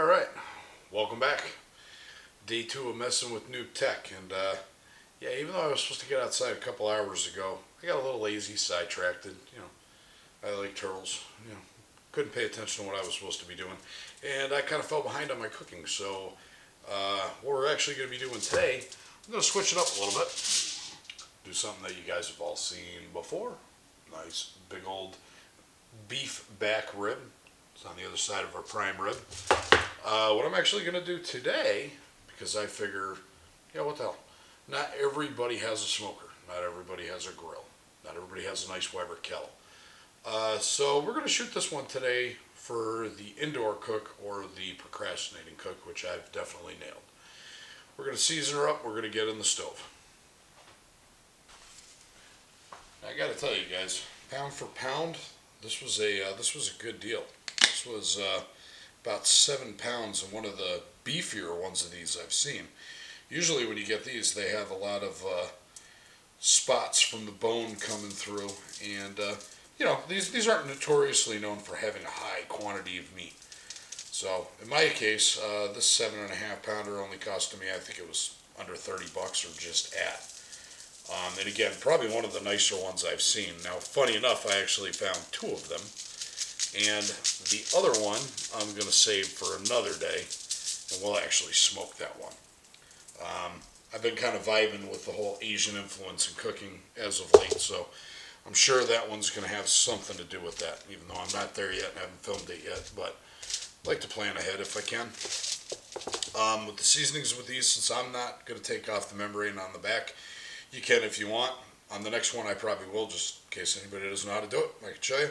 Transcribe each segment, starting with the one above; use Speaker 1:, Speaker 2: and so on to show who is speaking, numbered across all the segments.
Speaker 1: Alright, welcome back. Day 2 of messing with new tech, and yeah, even though I was supposed to get outside a couple hours ago, I got a little lazy, sidetracked. I like turtles, couldn't pay attention to what I was supposed to be doing, and I kind of fell behind on my cooking. So what we're actually going to be doing today, I'm going to switch it up a little bit, do something that you guys have all seen before. Nice big old beef back rib. It's on the other side of our prime rib. What I'm actually going to do today, because I figure, what the hell, not everybody has a smoker, not everybody has a grill, not everybody has a nice Weber kettle. So we're going to shoot this one today for the indoor cook or the procrastinating cook, which I've definitely nailed. We're going to season her up, we're going to get in the stove. I got to tell you guys, pound for pound, this was a good deal. This was about 7 pounds, and one of the beefier ones of these I've seen. Usually when you get these, they have a lot of spots from the bone coming through, and these aren't notoriously known for having a high quantity of meat. So in my case, this 7.5 pounder only costed me, I think it was under 30 bucks or just at. And again, probably one of the nicer ones I've seen. Now, funny enough, I actually found 2 of them. And the other one I'm going to save for another day, and we'll actually smoke that one. I've been kind of vibing with the whole Asian influence in cooking as of late, so I'm sure that one's going to have something to do with that, even though I'm not there yet and haven't filmed it yet, but I'd like to plan ahead if I can. With the seasonings with these, since I'm not going to take off the membrane on the back, you can if you want. On the next one I probably will, just in case anybody doesn't know how to do it, I can show you.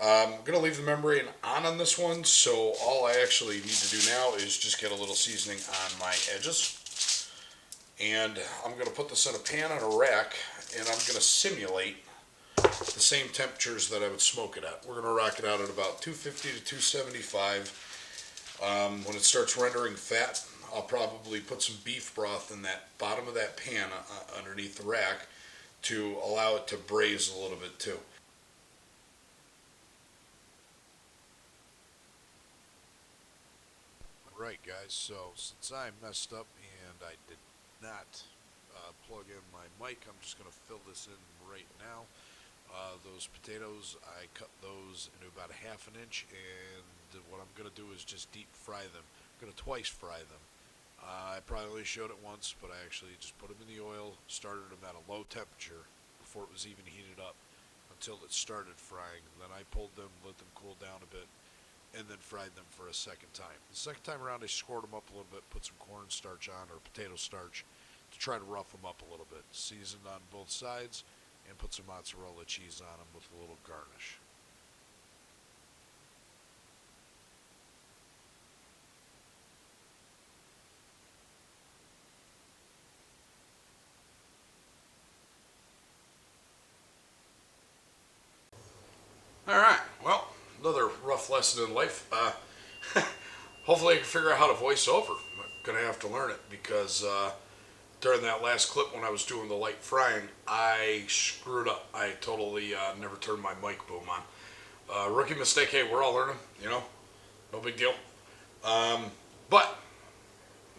Speaker 1: I'm going to leave the membrane on this one, so all I actually need to do now is just get a little seasoning on my edges. And I'm going to put this in a pan on a rack, and I'm going to simulate the same temperatures that I would smoke it at. We're going to rock it out at about 250 to 275. When it starts rendering fat, I'll probably put some beef broth in that bottom of that pan underneath the rack to allow it to braise a little bit too. Right, guys, so since I messed up and I did not plug in my mic, I'm just going to fill this in right now. Those potatoes, I cut those into about a ½ inch, and what I'm going to do is just deep fry them. I'm going to twice fry them. I probably only showed it once, but I actually just put them in the oil, started them at a low temperature before it was even heated up until it started frying. Then I pulled them, let them cool down a bit, and then fried them for a second time. The second time around, I scored them up a little bit, put some cornstarch on, or potato starch, to try to rough them up a little bit. Seasoned on both sides, and put some mozzarella cheese on them with a little garnish. Alright, well, another rough lesson in life. Hopefully I can figure out how to voice over. I'm going to have to learn it because during that last clip when I was doing the light frying, I screwed up. I totally never turned my mic boom on. Rookie mistake. Hey, we're all learning, no big deal. But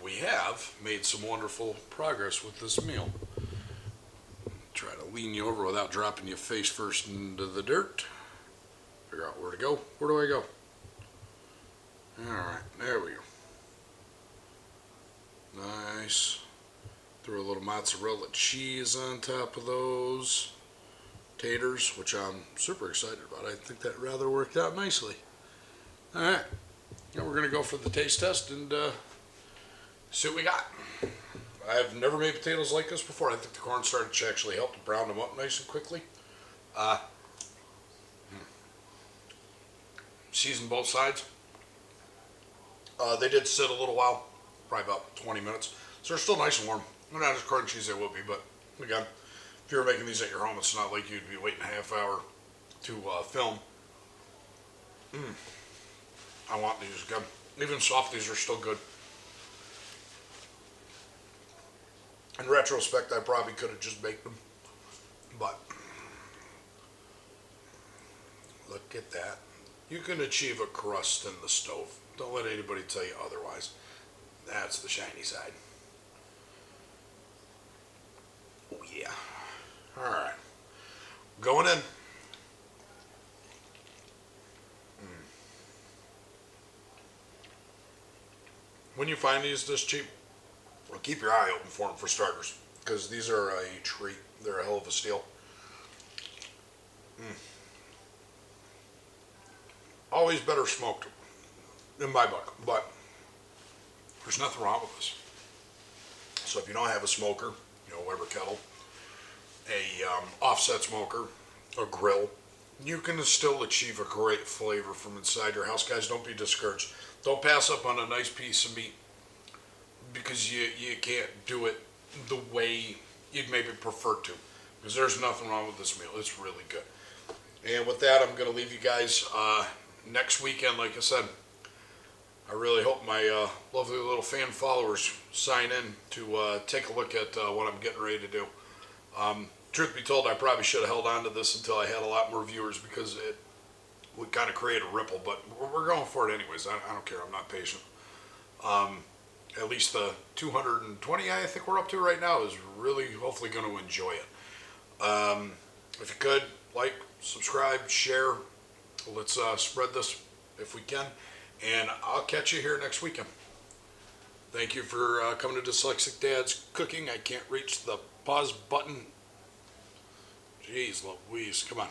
Speaker 1: we have made some wonderful progress with this meal. Try to lean you over without dropping your face first into the dirt. Figure out where to go. Where do I go? Alright, there we go. Nice. Throw a little mozzarella cheese on top of those taters, which I'm super excited about. I think that rather worked out nicely. Alright, now we're going to go for the taste test and see what we got. I've never made potatoes like this before. I think the cornstarch actually helped to brown them up nice and quickly. Seasoned both sides. They did sit a little while, probably about 20 minutes. So they're still nice and warm. They're not as crunchy as they would be, but again, if you were making these at your home, it's not like you'd be waiting a ½ hour to film. I want these again. Even soft, these are still good. In retrospect, I probably could have just baked them, but look at that you can achieve a crust in the stove. Don't let anybody tell you otherwise. That's the shiny side. Oh yeah. All right. Going in. When you find these this cheap, well, keep your eye open for them for starters, because these are a treat. They're a hell of a steal. Always better smoked, in my book, but there's nothing wrong with this. So if you don't have a smoker, Weber kettle, a offset smoker, a grill, you can still achieve a great flavor from inside your house. Guys, don't be discouraged. Don't pass up on a nice piece of meat because you can't do it the way you'd maybe prefer to. Because there's nothing wrong with this meal. It's really good. And with that, I'm going to leave you guys next weekend. Like I said, I really hope my lovely little fan followers sign in to take a look at what I'm getting ready to do. Truth be told, I probably should have held on to this until I had a lot more viewers because it would kind of create a ripple, but we're going for it anyways. I don't care. I'm not patient. At least the 220 I think we're up to right now is really hopefully going to enjoy it. If you could, like, subscribe, share. Let's spread this if we can. And I'll catch you here next weekend. Thank you for coming to Dyslexic Dad's Cooking. I can't reach the pause button. Jeez Louise, come on.